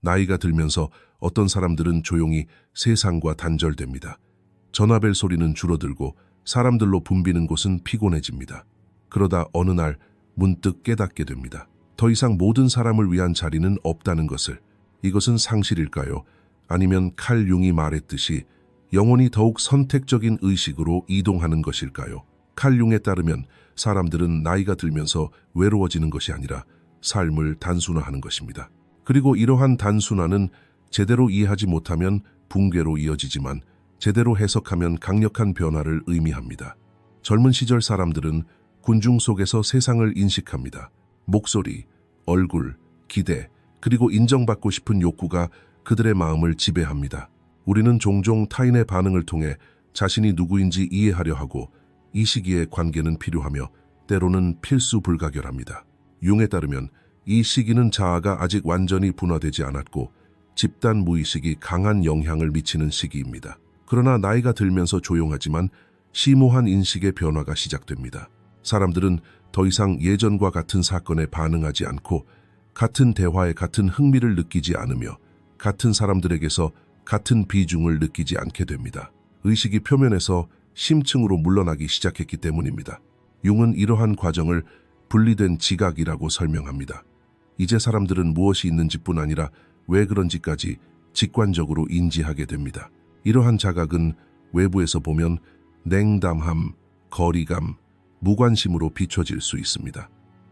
나이가 들면서 어떤 사람들은 조용히 세상과 단절됩니다. 전화벨 소리는 줄어들고 사람들로 붐비는 곳은 피곤해집니다. 그러다 어느 날 문득 깨닫게 됩니다. 더 이상 모든 사람을 위한 자리는 없다는 것을. 이것은 상실일까요? 아니면 칼 융이 말했듯이 영혼이 더욱 선택적인 의식으로 이동하는 것일까요? 칼 융에 따르면 사람들은 나이가 들면서 외로워지는 것이 아니라 삶을 단순화하는 것입니다. 그리고 이러한 단순화는 제대로 이해하지 못하면 붕괴로 이어지지만 제대로 해석하면 강력한 변화를 의미합니다. 젊은 시절 사람들은 군중 속에서 세상을 인식합니다. 목소리, 얼굴, 기대, 그리고 인정받고 싶은 욕구가 그들의 마음을 지배합니다. 우리는 종종 타인의 반응을 통해 자신이 누구인지 이해하려 하고 이 시기에 관계는 필요하며 때로는 필수 불가결합니다. 융에 따르면 이 시기는 자아가 아직 완전히 분화되지 않았고 집단 무의식이 강한 영향을 미치는 시기입니다. 그러나 나이가 들면서 조용하지만 심오한 인식의 변화가 시작됩니다. 사람들은 더 이상 예전과 같은 사건에 반응하지 않고 같은 대화에 같은 흥미를 느끼지 않으며 같은 사람들에게서 같은 비중을 느끼지 않게 됩니다. 의식이 표면에서 심층으로 물러나기 시작했기 때문입니다. 융은 이러한 과정을 분리된 지각이라고 설명합니다. 이제 사람들은 무엇이 있는지뿐 아니라 왜 그런지까지 직관적으로 인지하게 됩니다. 이러한 자각은 외부에서 보면 냉담함, 거리감, 무관심으로 비춰질 수 있습니다.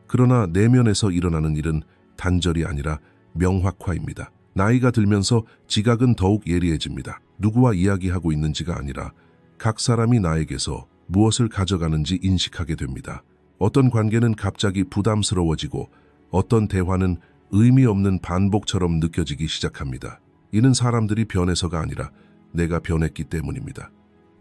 그러나 내면에서 일어나는 일은 단절이 아니라 명확화입니다. 나이가 들면서 지각은 더욱 예리해집니다. 누구와 이야기하고 있는지가 아니라 각 사람이 나에게서 무엇을 가져가는지 인식하게 됩니다. 어떤 관계는 갑자기 부담스러워지고 어떤 대화는 의미 없는 반복처럼 느껴지기 시작합니다. 이는 사람들이 변해서가 아니라 내가 변했기 때문입니다.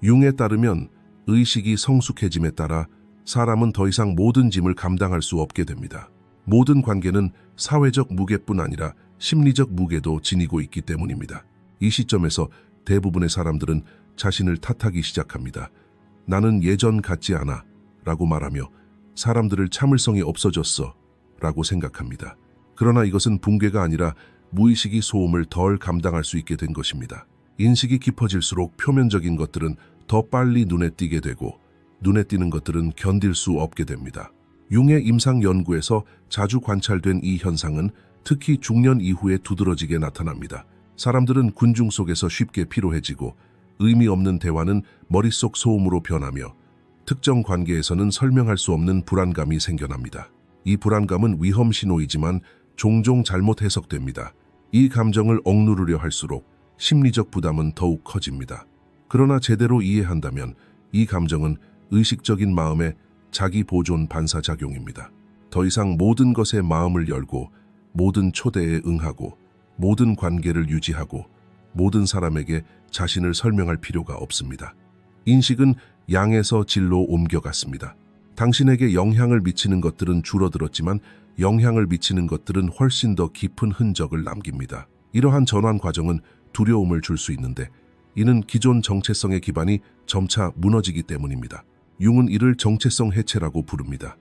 융에 따르면 의식이 성숙해짐에 따라 사람은 더 이상 모든 짐을 감당할 수 없게 됩니다. 모든 관계는 사회적 무게뿐 아니라 심리적 무게도 지니고 있기 때문입니다. 이 시점에서 대부분의 사람들은 자신을 탓하기 시작합니다. 나는 예전 같지 않아 라고 말하며 사람들을 참을성이 없어졌어 라고 생각합니다. 그러나 이것은 붕괴가 아니라 무의식이 소음을 덜 감당할 수 있게 된 것입니다. 인식이 깊어질수록 표면적인 것들은 더 빨리 눈에 띄게 되고 눈에 띄는 것들은 견딜 수 없게 됩니다. 융의 임상 연구에서 자주 관찰된 이 현상은 특히 중년 이후에 두드러지게 나타납니다. 사람들은 군중 속에서 쉽게 피로해지고 의미 없는 대화는 머릿속 소음으로 변하며 특정 관계에서는 설명할 수 없는 불안감이 생겨납니다. 이 불안감은 위험 신호이지만 종종 잘못 해석됩니다. 이 감정을 억누르려 할수록 심리적 부담은 더욱 커집니다. 그러나 제대로 이해한다면 이 감정은 의식적인 마음의 자기 보존 반사작용입니다. 더 이상 모든 것에 마음을 열고 모든 초대에 응하고 모든 관계를 유지하고 모든 사람에게 자신을 설명할 필요가 없습니다. 인식은 양에서 질로 옮겨갔습니다. 당신에게 영향을 미치는 것들은 줄어들었지만 영향을 미치는 것들은 훨씬 더 깊은 흔적을 남깁니다. 이러한 전환 과정은 두려움을 줄 수 있는데 이는 기존 정체성의 기반이 점차 무너지기 때문입니다. 융은 이를 정체성 해체라고 부릅니다.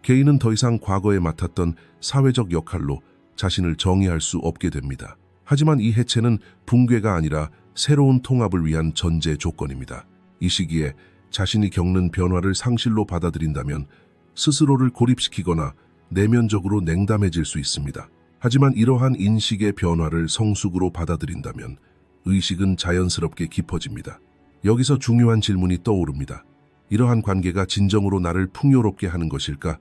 개인은 더 이상 과거에 맡았던 사회적 역할로 자신을 정의할 수 없게 됩니다. 하지만 이 해체는 붕괴가 아니라 새로운 통합을 위한 전제 조건입니다. 이 시기에 자신이 겪는 변화를 상실로 받아들인다면 스스로를 고립시키거나 내면적으로 냉담해질 수 있습니다. 하지만 이러한 인식의 변화를 성숙으로 받아들인다면 의식은 자연스럽게 깊어집니다. 여기서 중요한 질문이 떠오릅니다. 이러한 관계가 진정으로 나를 풍요롭게 하는 것일까?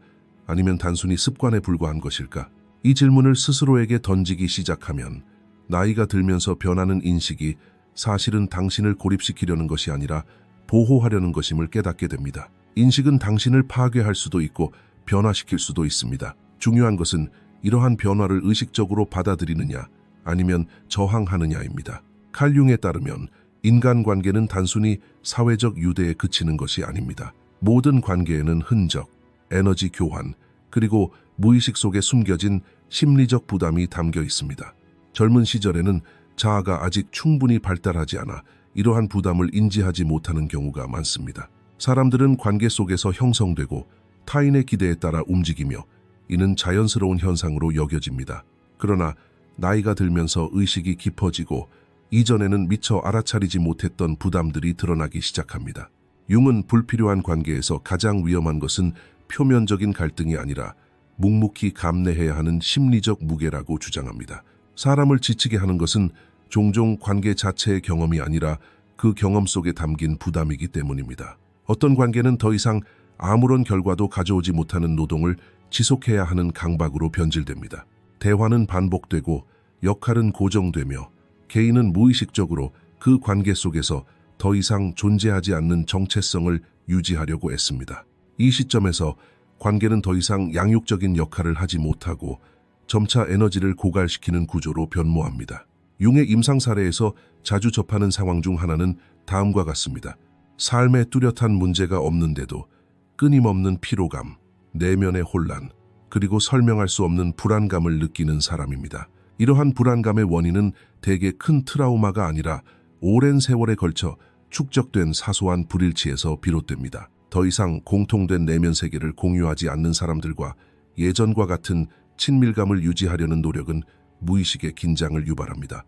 아니면 단순히 습관에 불과한 것일까? 이 질문을 스스로에게 던지기 시작하면 나이가 들면서 변하는 인식이 사실은 당신을 고립시키려는 것이 아니라 보호하려는 것임을 깨닫게 됩니다. 인식은 당신을 파괴할 수도 있고 변화시킬 수도 있습니다. 중요한 것은 이러한 변화를 의식적으로 받아들이느냐 아니면 저항하느냐입니다. 칼 융에 따르면 인간관계는 단순히 사회적 유대에 그치는 것이 아닙니다. 모든 관계에는 흔적, 에너지 교환, 그리고 무의식 속에 숨겨진 심리적 부담이 담겨 있습니다. 젊은 시절에는 자아가 아직 충분히 발달하지 않아 이러한 부담을 인지하지 못하는 경우가 많습니다. 사람들은 관계 속에서 형성되고 타인의 기대에 따라 움직이며 이는 자연스러운 현상으로 여겨집니다. 그러나 나이가 들면서 의식이 깊어지고 이전에는 미처 알아차리지 못했던 부담들이 드러나기 시작합니다. 융은 불필요한 관계에서 가장 위험한 것은 표면적인 갈등이 아니라 묵묵히 감내해야 하는 심리적 무게라고 주장합니다. 사람을 지치게 하는 것은 종종 관계 자체의 경험이 아니라 그 경험 속에 담긴 부담이기 때문입니다. 어떤 관계는 더 이상 아무런 결과도 가져오지 못하는 노동을 지속해야 하는 강박으로 변질됩니다. 대화는 반복되고 역할은 고정되며 개인은 무의식적으로 그 관계 속에서 더 이상 존재하지 않는 정체성을 유지하려고 애씁니다. 이 시점에서 관계는 더 이상 양육적인 역할을 하지 못하고 점차 에너지를 고갈시키는 구조로 변모합니다. 융의 임상 사례에서 자주 접하는 상황 중 하나는 다음과 같습니다. 삶에 뚜렷한 문제가 없는데도 끊임없는 피로감, 내면의 혼란, 그리고 설명할 수 없는 불안감을 느끼는 사람입니다. 이러한 불안감의 원인은 대개 큰 트라우마가 아니라 오랜 세월에 걸쳐 축적된 사소한 불일치에서 비롯됩니다. 더 이상 공통된 내면 세계를 공유하지 않는 사람들과 예전과 같은 친밀감을 유지하려는 노력은 무의식의 긴장을 유발합니다.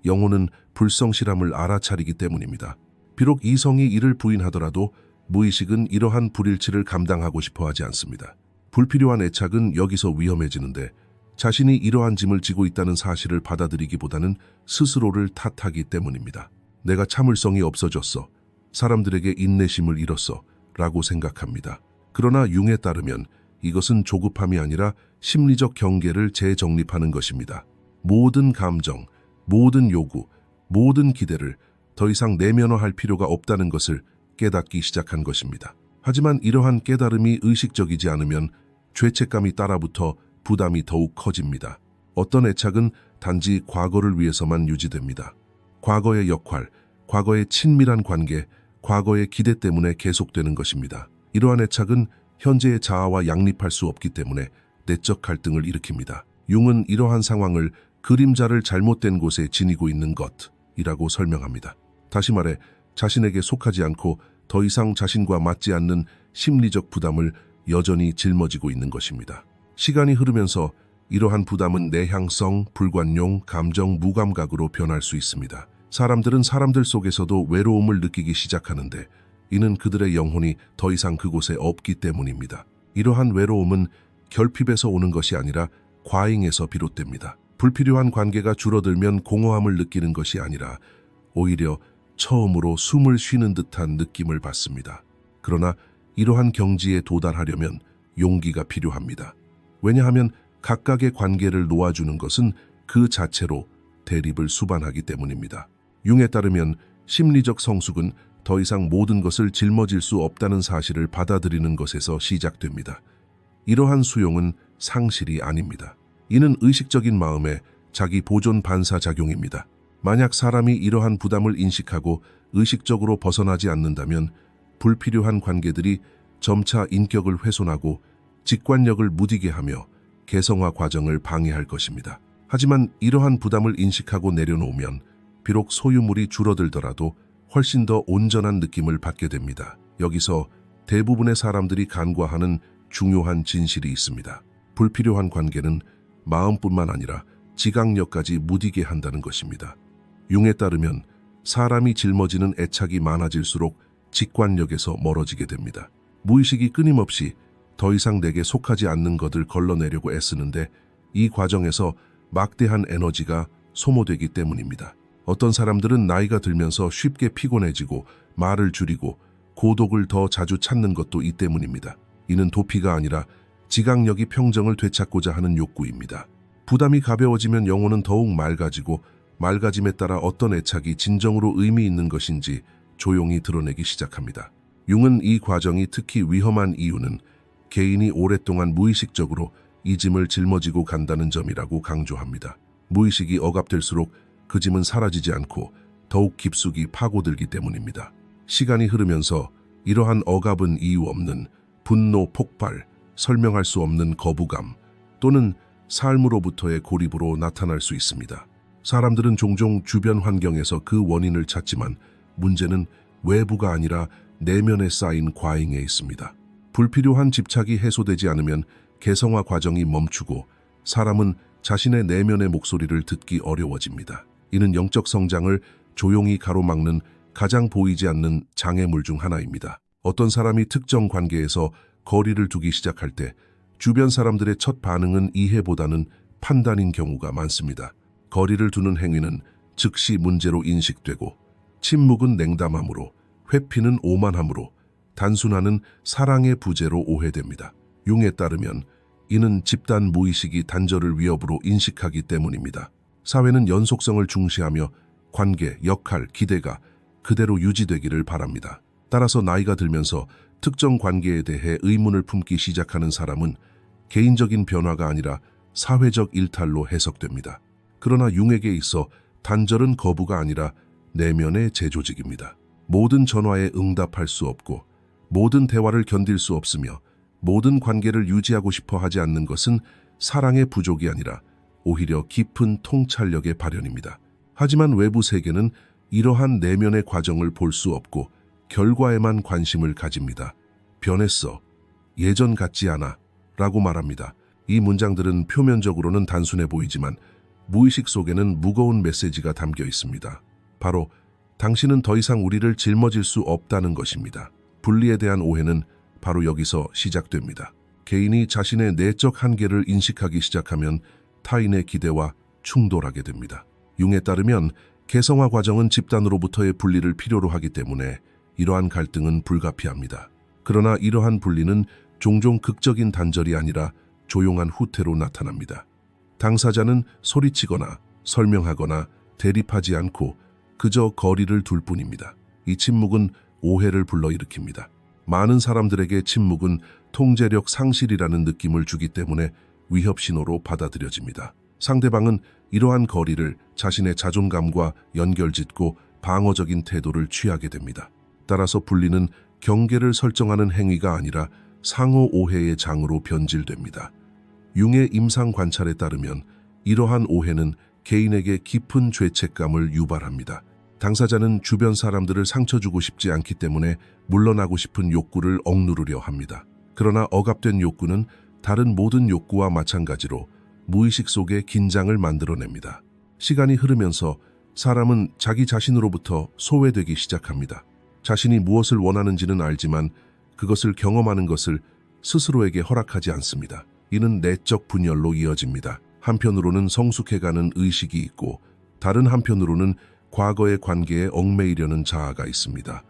영혼은 불성실함을 알아차리기 때문입니다. 비록 이성이 이를 부인하더라도 무의식은 이러한 불일치를 감당하고 싶어 하지 않습니다. 불필요한 애착은 여기서 위험해지는데 자신이 이러한 짐을 지고 있다는 사실을 받아들이기보다는 스스로를 탓하기 때문입니다. 내가 참을성이 없어졌어. 사람들에게 인내심을 잃었어. 라고 생각합니다. 그러나 융에 따르면 이것은 조급함이 아니라 심리적 경계를 재정립하는 것입니다. 모든 감정, 모든 요구, 모든 기대를 더 이상 내면화할 필요가 없다는 것을 깨닫기 시작한 것입니다. 하지만 이러한 깨달음이 의식적이지 않으면 죄책감이 따라붙어 부담이 더욱 커집니다. 어떤 애착은 단지 과거를 위해서만 유지됩니다. 과거의 역할, 과거의 친밀한 관계, 과거의 기대 때문에 계속되는 것입니다. 이러한 애착은 현재의 자아와 양립할 수 없기 때문에 내적 갈등을 일으킵니다. 융은 이러한 상황을 그림자를 잘못된 곳에 지니고 있는 것이라고 설명합니다. 다시 말해 자신에게 속하지 않고 더 이상 자신과 맞지 않는 심리적 부담을 여전히 짊어지고 있는 것입니다. 시간이 흐르면서 이러한 부담은 내향성, 불관용, 감정, 무감각으로 변할 수 있습니다. 사람들은 사람들 속에서도 외로움을 느끼기 시작하는데 이는 그들의 영혼이 더 이상 그곳에 없기 때문입니다. 이러한 외로움은 결핍에서 오는 것이 아니라 과잉에서 비롯됩니다. 불필요한 관계가 줄어들면 공허함을 느끼는 것이 아니라 오히려 처음으로 숨을 쉬는 듯한 느낌을 받습니다. 그러나 이러한 경지에 도달하려면 용기가 필요합니다. 왜냐하면 각각의 관계를 놓아주는 것은 그 자체로 대립을 수반하기 때문입니다. 융에 따르면 심리적 성숙은 더 이상 모든 것을 짊어질 수 없다는 사실을 받아들이는 것에서 시작됩니다. 이러한 수용은 상실이 아닙니다. 이는 의식적인 마음의 자기 보존 반사작용입니다. 만약 사람이 이러한 부담을 인식하고 의식적으로 벗어나지 않는다면 불필요한 관계들이 점차 인격을 훼손하고 직관력을 무디게 하며 개성화 과정을 방해할 것입니다. 하지만 이러한 부담을 인식하고 내려놓으면 비록 소유물이 줄어들더라도 훨씬 더 온전한 느낌을 받게 됩니다. 여기서 대부분의 사람들이 간과하는 중요한 진실이 있습니다. 불필요한 관계는 마음뿐만 아니라 지각력까지 무디게 한다는 것입니다. 융에 따르면 사람이 짊어지는 애착이 많아질수록 직관력에서 멀어지게 됩니다. 무의식이 끊임없이 더 이상 내게 속하지 않는 것을 걸러내려고 애쓰는데 이 과정에서 막대한 에너지가 소모되기 때문입니다. 어떤 사람들은 나이가 들면서 쉽게 피곤해지고 말을 줄이고 고독을 더 자주 찾는 것도 이 때문입니다. 이는 도피가 아니라 지각력이 평정을 되찾고자 하는 욕구입니다. 부담이 가벼워지면 영혼은 더욱 맑아지고 맑아짐에 따라 어떤 애착이 진정으로 의미 있는 것인지 조용히 드러내기 시작합니다. 융은 이 과정이 특히 위험한 이유는 개인이 오랫동안 무의식적으로 이 짐을 짊어지고 간다는 점이라고 강조합니다. 무의식이 억압될수록 그 짐은 사라지지 않고 더욱 깊숙이 파고들기 때문입니다. 시간이 흐르면서 이러한 억압은 이유 없는 분노 폭발, 설명할 수 없는 거부감 또는 삶으로부터의 고립으로 나타날 수 있습니다. 사람들은 종종 주변 환경에서 그 원인을 찾지만 문제는 외부가 아니라 내면에 쌓인 과잉에 있습니다. 불필요한 집착이 해소되지 않으면 개성화 과정이 멈추고 사람은 자신의 내면의 목소리를 듣기 어려워집니다. 이는 영적 성장을 조용히 가로막는 가장 보이지 않는 장애물 중 하나입니다. 어떤 사람이 특정 관계에서 거리를 두기 시작할 때 주변 사람들의 첫 반응은 이해보다는 판단인 경우가 많습니다. 거리를 두는 행위는 즉시 문제로 인식되고, 침묵은 냉담함으로, 회피는 오만함으로, 단순화는 사랑의 부재로 오해됩니다. 융에 따르면 이는 집단 무의식이 단절을 위협으로 인식하기 때문입니다. 사회는 연속성을 중시하며 관계, 역할, 기대가 그대로 유지되기를 바랍니다. 따라서 나이가 들면서 특정 관계에 대해 의문을 품기 시작하는 사람은 개인적인 변화가 아니라 사회적 일탈로 해석됩니다. 그러나 융에게 있어 단절은 거부가 아니라 내면의 재조직입니다. 모든 전화에 응답할 수 없고, 모든 대화를 견딜 수 없으며, 모든 관계를 유지하고 싶어 하지 않는 것은 사랑의 부족이 아니라 오히려 깊은 통찰력의 발현입니다. 하지만 외부 세계는 이러한 내면의 과정을 볼 수 없고 결과에만 관심을 가집니다. 변했어. 예전 같지 않아. 라고 말합니다. 이 문장들은 표면적으로는 단순해 보이지만 무의식 속에는 무거운 메시지가 담겨 있습니다. 바로 당신은 더 이상 우리를 짊어질 수 없다는 것입니다. 분리에 대한 오해는 바로 여기서 시작됩니다. 개인이 자신의 내적 한계를 인식하기 시작하면 타인의 기대와 충돌하게 됩니다. 융에 따르면 개성화 과정은 집단으로부터의 분리를 필요로 하기 때문에 이러한 갈등은 불가피합니다. 그러나 이러한 분리는 종종 극적인 단절이 아니라 조용한 후퇴로 나타납니다. 당사자는 소리치거나 설명하거나 대립하지 않고 그저 거리를 둘 뿐입니다. 이 침묵은 오해를 불러일으킵니다. 많은 사람들에게 침묵은 통제력 상실이라는 느낌을 주기 때문에 위협 신호로 받아들여집니다. 상대방은 이러한 거리를 자신의 자존감과 연결짓고 방어적인 태도를 취하게 됩니다. 따라서 분리는 경계를 설정하는 행위가 아니라 상호 오해의 장으로 변질됩니다. 융의 임상 관찰에 따르면 이러한 오해는 개인에게 깊은 죄책감을 유발합니다. 당사자는 주변 사람들을 상처 주고 싶지 않기 때문에 물러나고 싶은 욕구를 억누르려 합니다. 그러나 억압된 욕구는 다른 모든 욕구와 마찬가지로 무의식 속에 긴장을 만들어냅니다. 시간이 흐르면서 사람은 자기 자신으로부터 소외되기 시작합니다. 자신이 무엇을 원하는지는 알지만 그것을 경험하는 것을 스스로에게 허락하지 않습니다. 이는 내적 분열로 이어집니다. 한편으로는 성숙해가는 의식이 있고 다른 한편으로는 과거의 관계에 얽매이려는 자아가 있습니다.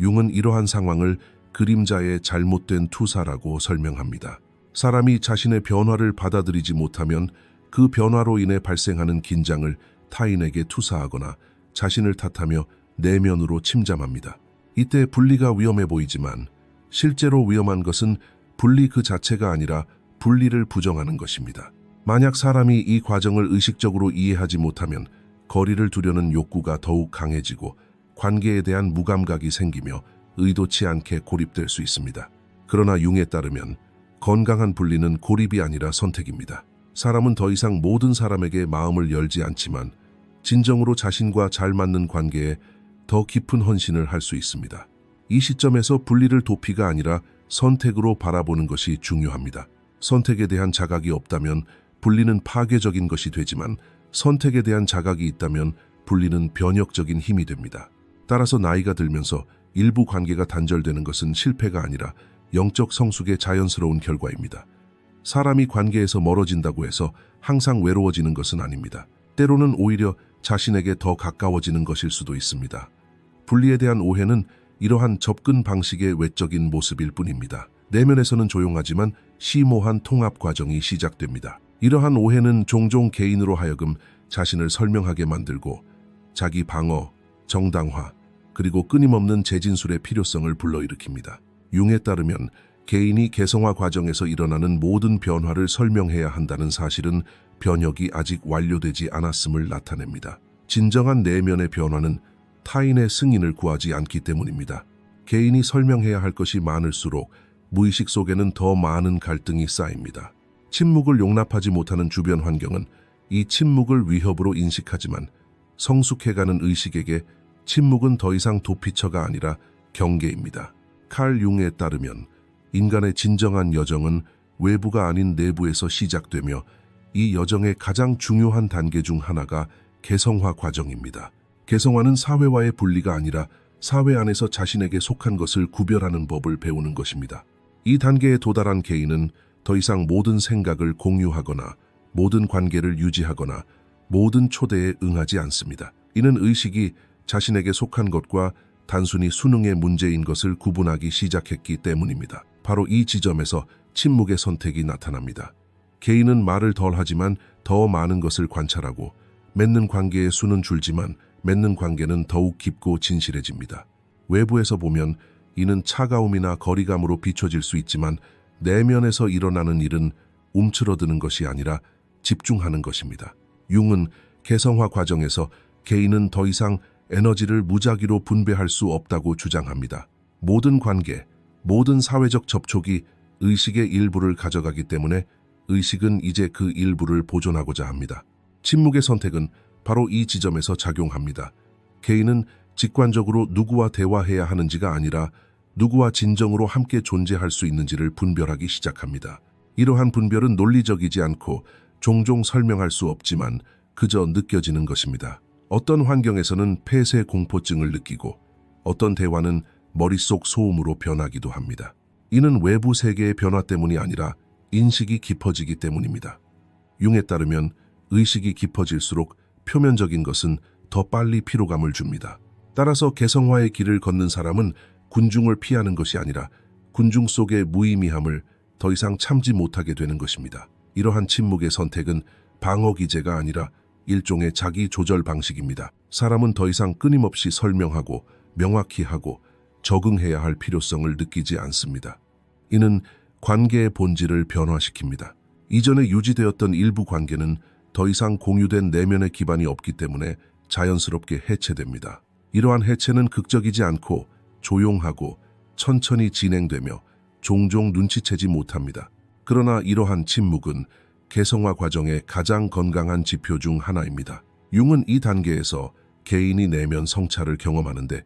융은 이러한 상황을 그림자의 잘못된 투사라고 설명합니다. 사람이 자신의 변화를 받아들이지 못하면 그 변화로 인해 발생하는 긴장을 타인에게 투사하거나 자신을 탓하며 내면으로 침잠합니다. 이때 분리가 위험해 보이지만 실제로 위험한 것은 분리 그 자체가 아니라 분리를 부정하는 것입니다. 만약 사람이 이 과정을 의식적으로 이해하지 못하면 거리를 두려는 욕구가 더욱 강해지고 관계에 대한 무감각이 생기며 의도치 않게 고립될 수 있습니다. 그러나 융에 따르면 건강한 분리는 고립이 아니라 선택입니다. 사람은 더 이상 모든 사람에게 마음을 열지 않지만 진정으로 자신과 잘 맞는 관계에 더 깊은 헌신을 할 수 있습니다. 이 시점에서 분리를 도피가 아니라 선택으로 바라보는 것이 중요합니다. 선택에 대한 자각이 없다면 분리는 파괴적인 것이 되지만 선택에 대한 자각이 있다면 분리는 변혁적인 힘이 됩니다. 따라서 나이가 들면서 일부 관계가 단절되는 것은 실패가 아니라 영적 성숙의 자연스러운 결과입니다. 사람이 관계에서 멀어진다고 해서 항상 외로워지는 것은 아닙니다. 때로는 오히려 자신에게 더 가까워지는 것일 수도 있습니다. 분리에 대한 오해는 이러한 접근 방식의 외적인 모습일 뿐입니다. 내면에서는 조용하지만 심오한 통합 과정이 시작됩니다. 이러한 오해는 종종 개인으로 하여금 자신을 설명하게 만들고 자기 방어, 정당화, 그리고 끊임없는 재진술의 필요성을 불러일으킵니다. 융에 따르면 개인이 개성화 과정에서 일어나는 모든 변화를 설명해야 한다는 사실은 변혁이 아직 완료되지 않았음을 나타냅니다. 진정한 내면의 변화는 타인의 승인을 구하지 않기 때문입니다. 개인이 설명해야 할 것이 많을수록 무의식 속에는 더 많은 갈등이 쌓입니다. 침묵을 용납하지 못하는 주변 환경은 이 침묵을 위협으로 인식하지만 성숙해가는 의식에게 침묵은 더 이상 도피처가 아니라 경계입니다. 칼 융에 따르면 인간의 진정한 여정은 외부가 아닌 내부에서 시작되며 이 여정의 가장 중요한 단계 중 하나가 개성화 과정입니다. 개성화는 사회와의 분리가 아니라 사회 안에서 자신에게 속한 것을 구별하는 법을 배우는 것입니다. 이 단계에 도달한 개인은 더 이상 모든 생각을 공유하거나 모든 관계를 유지하거나 모든 초대에 응하지 않습니다. 이는 의식이 자신에게 속한 것과 단순히 수능의 문제인 것을 구분하기 시작했기 때문입니다. 바로 이 지점에서 침묵의 선택이 나타납니다. 개인은 말을 덜 하지만 더 많은 것을 관찰하고 맺는 관계의 수는 줄지만 맺는 관계는 더욱 깊고 진실해집니다. 외부에서 보면 이는 차가움이나 거리감으로 비춰질 수 있지만 내면에서 일어나는 일은 움츠러드는 것이 아니라 집중하는 것입니다. 융은 개성화 과정에서 개인은 더 이상 에너지를 무작위로 분배할 수 없다고 주장합니다. 모든 관계, 모든 사회적 접촉이 의식의 일부를 가져가기 때문에 의식은 이제 그 일부를 보존하고자 합니다. 침묵의 선택은 바로 이 지점에서 작용합니다. 개인은 직관적으로 누구와 대화해야 하는지가 아니라 누구와 진정으로 함께 존재할 수 있는지를 분별하기 시작합니다. 이러한 분별은 논리적이지 않고 종종 설명할 수 없지만 그저 느껴지는 것입니다. 어떤 환경에서는 폐쇄 공포증을 느끼고 어떤 대화는 머릿속 소음으로 변하기도 합니다. 이는 외부 세계의 변화 때문이 아니라 인식이 깊어지기 때문입니다. 융에 따르면 의식이 깊어질수록 표면적인 것은 더 빨리 피로감을 줍니다. 따라서 개성화의 길을 걷는 사람은 군중을 피하는 것이 아니라 군중 속의 무의미함을 더 이상 참지 못하게 되는 것입니다. 이러한 침묵의 선택은 방어 기제가 아니라 일종의 자기 조절 방식입니다. 사람은 더 이상 끊임없이 설명하고 명확히 하고 적응해야 할 필요성을 느끼지 않습니다. 이는 관계의 본질을 변화시킵니다. 이전에 유지되었던 일부 관계는 더 이상 공유된 내면의 기반이 없기 때문에 자연스럽게 해체됩니다. 이러한 해체는 극적이지 않고 조용하고 천천히 진행되며 종종 눈치채지 못합니다. 그러나 이러한 침묵은 개성화 과정의 가장 건강한 지표 중 하나입니다. 융은 이 단계에서 개인이 내면 성찰을 경험하는데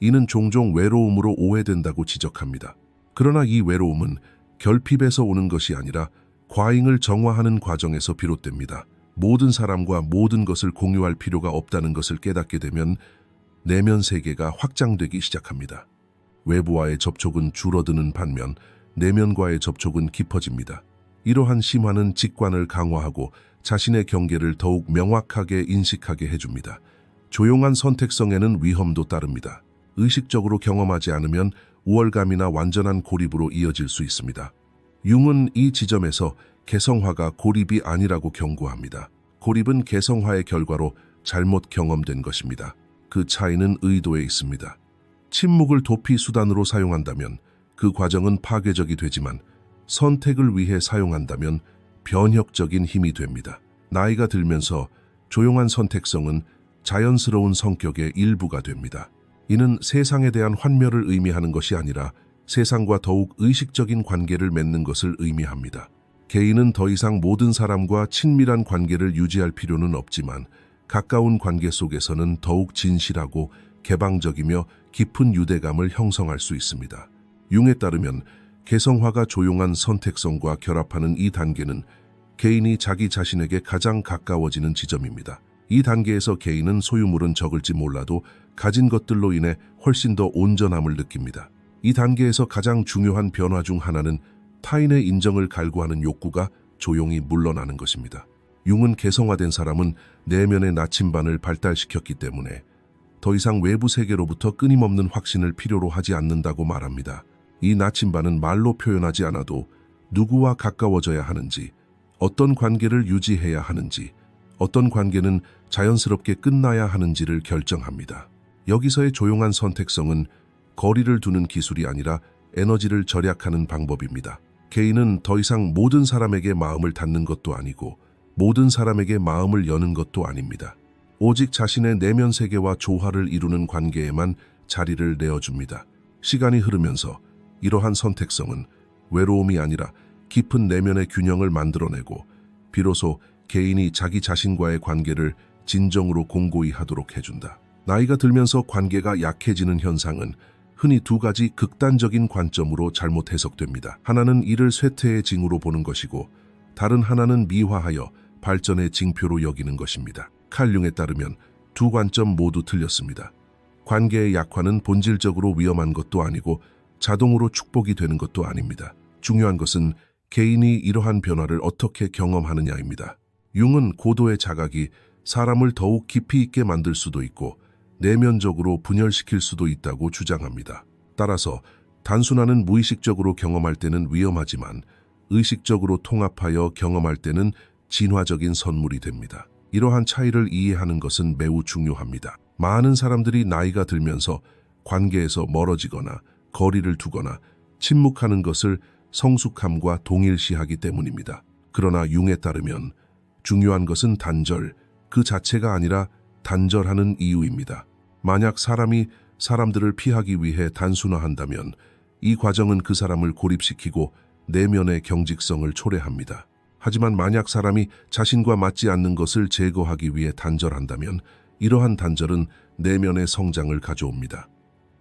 이는 종종 외로움으로 오해된다고 지적합니다. 그러나 이 외로움은 결핍에서 오는 것이 아니라 과잉을 정화하는 과정에서 비롯됩니다. 모든 사람과 모든 것을 공유할 필요가 없다는 것을 깨닫게 되면 내면 세계가 확장되기 시작합니다. 외부와의 접촉은 줄어드는 반면 내면과의 접촉은 깊어집니다. 이러한 심화는 직관을 강화하고 자신의 경계를 더욱 명확하게 인식하게 해줍니다. 조용한 선택성에는 위험도 따릅니다. 의식적으로 경험하지 않으면 우월감이나 완전한 고립으로 이어질 수 있습니다. 융은 이 지점에서 개성화가 고립이 아니라고 경고합니다. 고립은 개성화의 결과로 잘못 경험된 것입니다. 그 차이는 의도에 있습니다. 침묵을 도피 수단으로 사용한다면 그 과정은 파괴적이 되지만 선택을 위해 사용한다면 변혁적인 힘이 됩니다. 나이가 들면서 조용한 선택성은 자연스러운 성격의 일부가 됩니다. 이는 세상에 대한 환멸을 의미하는 것이 아니라 세상과 더욱 의식적인 관계를 맺는 것을 의미합니다. 개인은 더 이상 모든 사람과 친밀한 관계를 유지할 필요는 없지만 가까운 관계 속에서는 더욱 진실하고 개방적이며 깊은 유대감을 형성할 수 있습니다. 융에 따르면 개성화가 조용한 선택성과 결합하는 이 단계는 개인이 자기 자신에게 가장 가까워지는 지점입니다. 이 단계에서 개인은 소유물은 적을지 몰라도 가진 것들로 인해 훨씬 더 온전함을 느낍니다. 이 단계에서 가장 중요한 변화 중 하나는 타인의 인정을 갈구하는 욕구가 조용히 물러나는 것입니다. 융은 개성화된 사람은 내면의 나침반을 발달시켰기 때문에 더 이상 외부 세계로부터 끊임없는 확신을 필요로 하지 않는다고 말합니다. 이 나침반은 말로 표현하지 않아도 누구와 가까워져야 하는지, 어떤 관계를 유지해야 하는지, 어떤 관계는 자연스럽게 끝나야 하는지를 결정합니다. 여기서의 조용한 선택성은 거리를 두는 기술이 아니라 에너지를 절약하는 방법입니다. 개인은 더 이상 모든 사람에게 마음을 닫는 것도 아니고 모든 사람에게 마음을 여는 것도 아닙니다. 오직 자신의 내면 세계와 조화를 이루는 관계에만 자리를 내어줍니다. 시간이 흐르면서 이러한 선택성은 외로움이 아니라 깊은 내면의 균형을 만들어내고 비로소 개인이 자기 자신과의 관계를 진정으로 공고히 하도록 해준다. 나이가 들면서 관계가 약해지는 현상은 흔히 두 가지 극단적인 관점으로 잘못 해석됩니다. 하나는 이를 쇠퇴의 징후로 보는 것이고 다른 하나는 미화하여 발전의 징표로 여기는 것입니다. 칼 융에 따르면 두 관점 모두 틀렸습니다. 관계의 약화는 본질적으로 위험한 것도 아니고 자동으로 축복이 되는 것도 아닙니다. 중요한 것은 개인이 이러한 변화를 어떻게 경험하느냐입니다. 융은 고도의 자각이 사람을 더욱 깊이 있게 만들 수도 있고 내면적으로 분열시킬 수도 있다고 주장합니다. 따라서 단순화는 무의식적으로 경험할 때는 위험하지만 의식적으로 통합하여 경험할 때는 진화적인 선물이 됩니다. 이러한 차이를 이해하는 것은 매우 중요합니다. 많은 사람들이 나이가 들면서 관계에서 멀어지거나 거리를 두거나 침묵하는 것을 성숙함과 동일시하기 때문입니다. 그러나 융에 따르면 중요한 것은 단절, 그 자체가 아니라 단절하는 이유입니다. 만약 사람이 사람들을 피하기 위해 단순화한다면 이 과정은 그 사람을 고립시키고 내면의 경직성을 초래합니다. 하지만 만약 사람이 자신과 맞지 않는 것을 제거하기 위해 단절한다면 이러한 단절은 내면의 성장을 가져옵니다.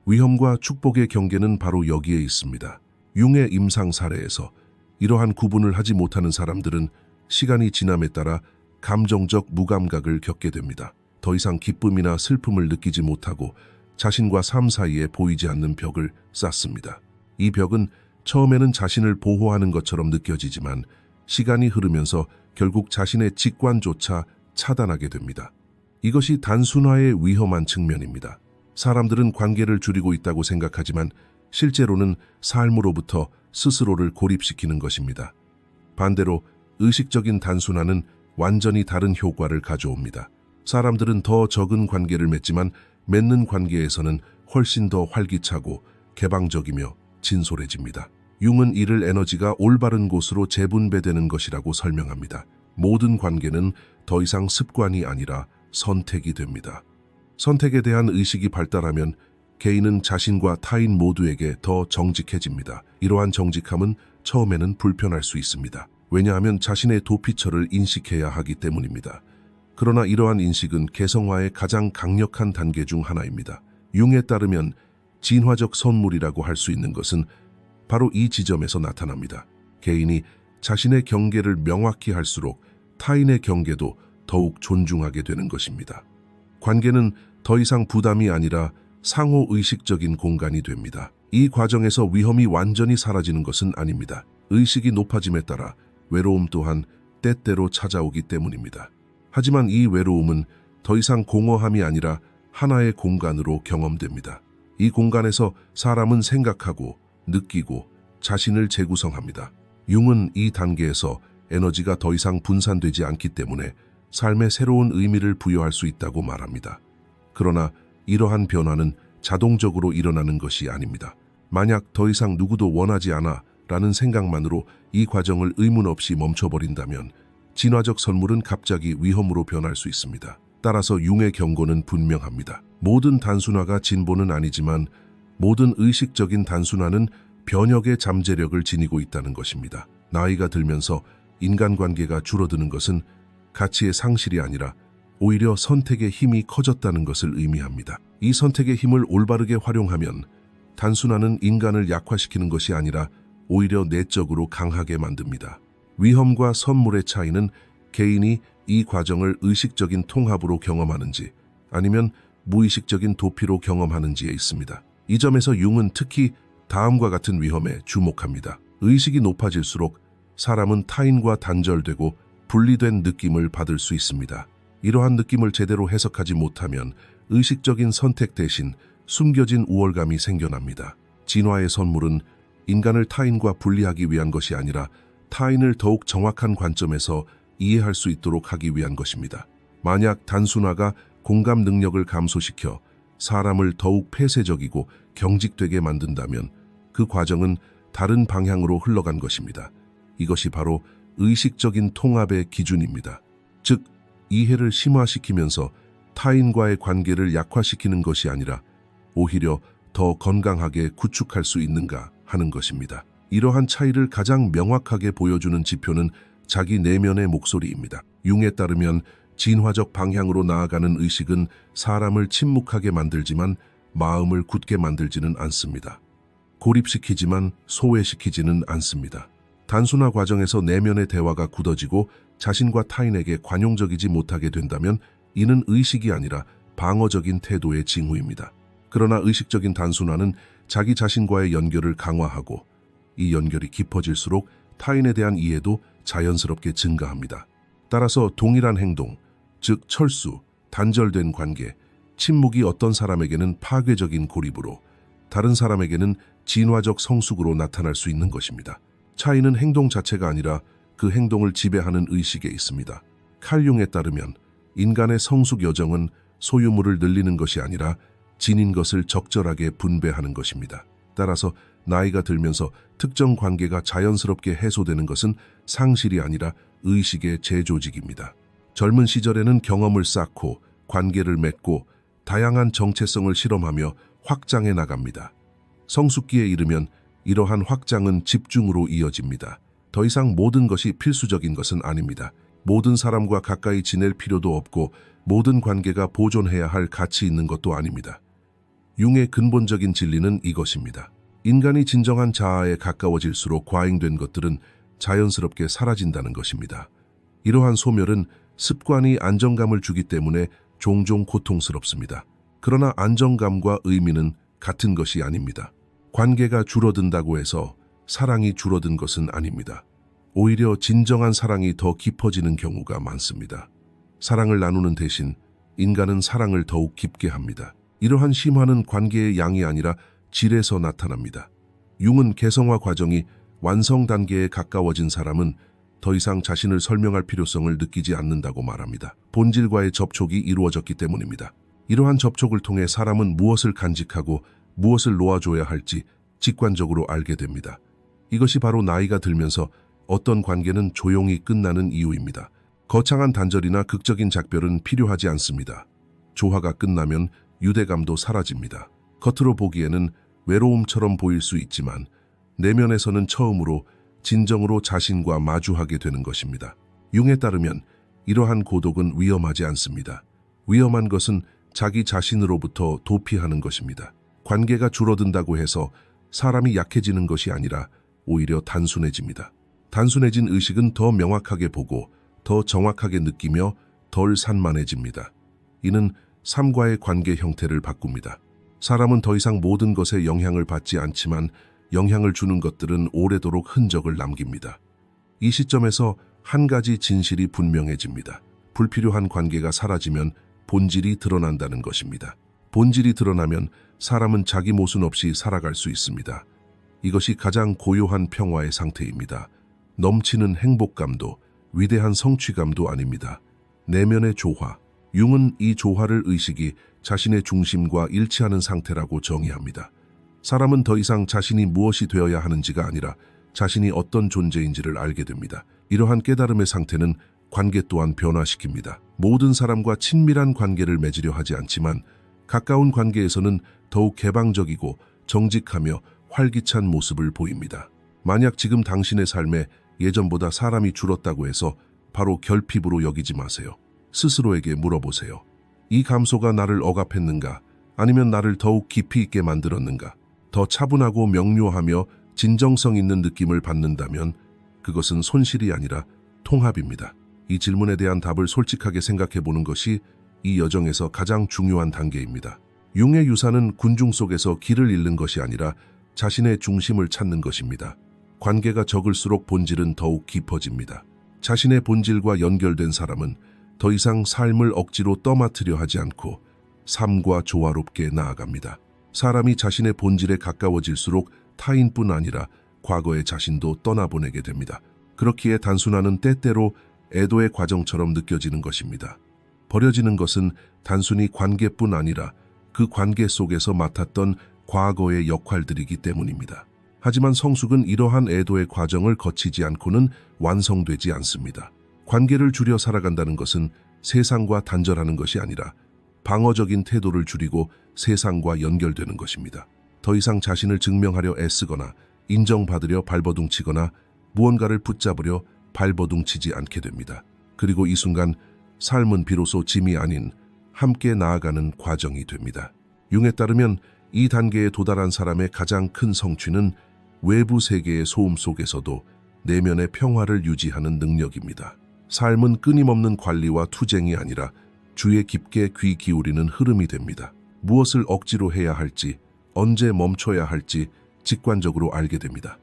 위험과 축복의 경계는 바로 여기에 있습니다. 융의 임상 사례에서 이러한 구분을 하지 못하는 사람들은 시간이 지남에 따라 감정적 무감각을 겪게 됩니다. 더 이상 기쁨이나 슬픔을 느끼지 못하고 자신과 삶 사이에 보이지 않는 벽을 쌓습니다. 이 벽은 처음에는 자신을 보호하는 것처럼 느껴지지만 시간이 흐르면서 결국 자신의 직관조차 차단하게 됩니다. 이것이 단순화의 위험한 측면입니다. 사람들은 관계를 줄이고 있다고 생각하지만 실제로는 삶으로부터 스스로를 고립시키는 것입니다. 반대로 의식적인 단순화는 완전히 다른 효과를 가져옵니다. 사람들은 더 적은 관계를 맺지만 맺는 관계에서는 훨씬 더 활기차고 개방적이며 진솔해집니다. 융은 이를 에너지가 올바른 곳으로 재분배되는 것이라고 설명합니다. 모든 관계는 더 이상 습관이 아니라 선택이 됩니다. 선택에 대한 의식이 발달하면 개인은 자신과 타인 모두에게 더 정직해집니다. 이러한 정직함은 처음에는 불편할 수 있습니다. 왜냐하면 자신의 도피처를 인식해야 하기 때문입니다. 그러나 이러한 인식은 개성화의 가장 강력한 단계 중 하나입니다. 융에 따르면 진화적 선물이라고 할 수 있는 것은 바로 이 지점에서 나타납니다. 개인이 자신의 경계를 명확히 할수록 타인의 경계도 더욱 존중하게 되는 것입니다. 관계는 더 이상 부담이 아니라 상호의식적인 공간이 됩니다. 이 과정에서 위험이 완전히 사라지는 것은 아닙니다. 의식이 높아짐에 따라 외로움 또한 때때로 찾아오기 때문입니다. 하지만 이 외로움은 더 이상 공허함이 아니라 하나의 공간으로 경험됩니다. 이 공간에서 사람은 생각하고 느끼고 자신을 재구성합니다. 융은 이 단계에서 에너지가 더 이상 분산되지 않기 때문에 삶에 새로운 의미를 부여할 수 있다고 말합니다. 그러나 이러한 변화는 자동적으로 일어나는 것이 아닙니다. 만약 더 이상 누구도 원하지 않아 라는 생각만으로 이 과정을 의문 없이 멈춰버린다면 진화적 선물은 갑자기 위험으로 변할 수 있습니다. 따라서 융의 경고는 분명합니다. 모든 단순화가 진보는 아니지만 모든 의식적인 단순화는 변혁의 잠재력을 지니고 있다는 것입니다. 나이가 들면서 인간관계가 줄어드는 것은 가치의 상실이 아니라 오히려 선택의 힘이 커졌다는 것을 의미합니다. 이 선택의 힘을 올바르게 활용하면 단순화는 인간을 약화시키는 것이 아니라 오히려 내적으로 강하게 만듭니다. 위험과 선물의 차이는 개인이 이 과정을 의식적인 통합으로 경험하는지 아니면 무의식적인 도피로 경험하는지에 있습니다. 이 점에서 융은 특히 다음과 같은 위험에 주목합니다. 의식이 높아질수록 사람은 타인과 단절되고 분리된 느낌을 받을 수 있습니다. 이러한 느낌을 제대로 해석하지 못하면 의식적인 선택 대신 숨겨진 우월감이 생겨납니다. 진화의 선물은 인간을 타인과 분리하기 위한 것이 아니라 타인을 더욱 정확한 관점에서 이해할 수 있도록 하기 위한 것입니다. 만약 단순화가 공감 능력을 감소시켜 사람을 더욱 폐쇄적이고 경직되게 만든다면 그 과정은 다른 방향으로 흘러간 것입니다. 이것이 바로 의식적인 통합의 기준입니다. 즉, 이해를 심화시키면서 타인과의 관계를 약화시키는 것이 아니라 오히려 더 건강하게 구축할 수 있는가 하는 것입니다. 이러한 차이를 가장 명확하게 보여주는 지표는 자기 내면의 목소리입니다. 융에 따르면 진화적 방향으로 나아가는 의식은 사람을 침묵하게 만들지만 마음을 굳게 만들지는 않습니다. 고립시키지만 소외시키지는 않습니다. 단순화 과정에서 내면의 대화가 굳어지고 자신과 타인에게 관용적이지 못하게 된다면 이는 의식이 아니라 방어적인 태도의 징후입니다. 그러나 의식적인 단순화는 자기 자신과의 연결을 강화하고 이 연결이 깊어질수록 타인에 대한 이해도 자연스럽게 증가합니다. 따라서 동일한 행동, 즉 철수, 단절된 관계, 침묵이 어떤 사람에게는 파괴적인 고립으로, 다른 사람에게는 진화적 성숙으로 나타날 수 있는 것입니다. 차이는 행동 자체가 아니라 그 행동을 지배하는 의식에 있습니다. 칼 융에 따르면 인간의 성숙 여정은 소유물을 늘리는 것이 아니라 지닌 것을 적절하게 분배하는 것입니다. 따라서 나이가 들면서 특정 관계가 자연스럽게 해소되는 것은 상실이 아니라 의식의 재조직입니다. 젊은 시절에는 경험을 쌓고 관계를 맺고 다양한 정체성을 실험하며 확장해 나갑니다. 성숙기에 이르면 이러한 확장은 집중으로 이어집니다. 더 이상 모든 것이 필수적인 것은 아닙니다. 모든 사람과 가까이 지낼 필요도 없고 모든 관계가 보존해야 할 가치 있는 것도 아닙니다. 융의 근본적인 진리는 이것입니다. 인간이 진정한 자아에 가까워질수록 과잉된 것들은 자연스럽게 사라진다는 것입니다. 이러한 소멸은 습관이 안정감을 주기 때문에 종종 고통스럽습니다. 그러나 안정감과 의미는 같은 것이 아닙니다. 관계가 줄어든다고 해서 사랑이 줄어든 것은 아닙니다. 오히려 진정한 사랑이 더 깊어지는 경우가 많습니다. 사랑을 나누는 대신 인간은 사랑을 더욱 깊게 합니다. 이러한 심화는 관계의 양이 아니라 질에서 나타납니다. 융은 개성화 과정이 완성 단계에 가까워진 사람은 더 이상 자신을 설명할 필요성을 느끼지 않는다고 말합니다. 본질과의 접촉이 이루어졌기 때문입니다. 이러한 접촉을 통해 사람은 무엇을 간직하고 무엇을 놓아줘야 할지 직관적으로 알게 됩니다. 이것이 바로 나이가 들면서 어떤 관계는 조용히 끝나는 이유입니다. 거창한 단절이나 극적인 작별은 필요하지 않습니다. 조화가 끝나면 유대감도 사라집니다. 겉으로 보기에는 외로움처럼 보일 수 있지만 내면에서는 처음으로 진정으로 자신과 마주하게 되는 것입니다. 융에 따르면 이러한 고독은 위험하지 않습니다. 위험한 것은 자기 자신으로부터 도피하는 것입니다. 관계가 줄어든다고 해서 사람이 약해지는 것이 아니라 오히려 단순해집니다. 단순해진 의식은 더 명확하게 보고 더 정확하게 느끼며 덜 산만해집니다. 이는 삶과의 관계 형태를 바꿉니다. 사람은 더 이상 모든 것에 영향을 받지 않지만 영향을 주는 것들은 오래도록 흔적을 남깁니다. 이 시점에서 한 가지 진실이 분명해집니다. 불필요한 관계가 사라지면 본질이 드러난다는 것입니다. 본질이 드러나면 사람은 자기 모순 없이 살아갈 수 있습니다. 이것이 가장 고요한 평화의 상태입니다. 넘치는 행복감도 위대한 성취감도 아닙니다. 내면의 조화. 융은 이 조화를 의식이 자신의 중심과 일치하는 상태라고 정의합니다. 사람은 더 이상 자신이 무엇이 되어야 하는지가 아니라 자신이 어떤 존재인지를 알게 됩니다. 이러한 깨달음의 상태는 관계 또한 변화시킵니다. 모든 사람과 친밀한 관계를 맺으려 하지 않지만 가까운 관계에서는 더욱 개방적이고 정직하며 활기찬 모습을 보입니다. 만약 지금 당신의 삶에 예전보다 사람이 줄었다고 해서 바로 결핍으로 여기지 마세요. 스스로에게 물어보세요. 이 감소가 나를 억압했는가? 아니면 나를 더욱 깊이 있게 만들었는가? 더 차분하고 명료하며 진정성 있는 느낌을 받는다면 그것은 손실이 아니라 통합입니다. 이 질문에 대한 답을 솔직하게 생각해 보는 것이 이 여정에서 가장 중요한 단계입니다. 융의 유산은 군중 속에서 길을 잃는 것이 아니라 자신의 중심을 찾는 것입니다. 관계가 적을수록 본질은 더욱 깊어집니다. 자신의 본질과 연결된 사람은 더 이상 삶을 억지로 떠맡으려 하지 않고 삶과 조화롭게 나아갑니다. 사람이 자신의 본질에 가까워질수록 타인뿐 아니라 과거의 자신도 떠나보내게 됩니다. 그렇기에 단순화는 때때로 애도의 과정처럼 느껴지는 것입니다. 버려지는 것은 단순히 관계뿐 아니라 그 관계 속에서 맡았던 과거의 역할들이기 때문입니다. 하지만 성숙은 이러한 애도의 과정을 거치지 않고는 완성되지 않습니다. 관계를 줄여 살아간다는 것은 세상과 단절하는 것이 아니라 방어적인 태도를 줄이고 세상과 연결되는 것입니다. 더 이상 자신을 증명하려 애쓰거나 인정받으려 발버둥치거나 무언가를 붙잡으려 발버둥치지 않게 됩니다. 그리고 이 순간 삶은 비로소 짐이 아닌 함께 나아가는 과정이 됩니다. 융에 따르면 이 단계에 도달한 사람의 가장 큰 성취는 외부 세계의 소음 속에서도 내면의 평화를 유지하는 능력입니다. 삶은 끊임없는 관리와 투쟁이 아니라 주에 깊게 귀 기울이는 흐름이 됩니다. 무엇을 억지로 해야 할지, 언제 멈춰야 할지 직관적으로 알게 됩니다.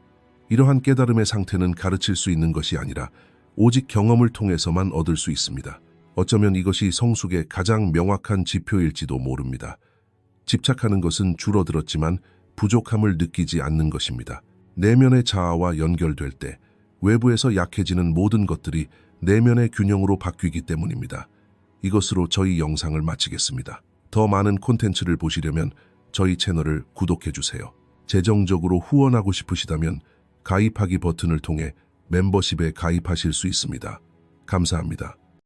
이러한 깨달음의 상태는 가르칠 수 있는 것이 아니라 오직 경험을 통해서만 얻을 수 있습니다. 어쩌면 이것이 성숙의 가장 명확한 지표일지도 모릅니다. 집착하는 것은 줄어들었지만 부족함을 느끼지 않는 것입니다. 내면의 자아와 연결될 때 외부에서 약해지는 모든 것들이 내면의 균형으로 바뀌기 때문입니다. 이것으로 저희 영상을 마치겠습니다. 더 많은 콘텐츠를 보시려면 저희 채널을 구독해주세요. 재정적으로 후원하고 싶으시다면 가입하기 버튼을 통해 멤버십에 가입하실 수 있습니다. 감사합니다.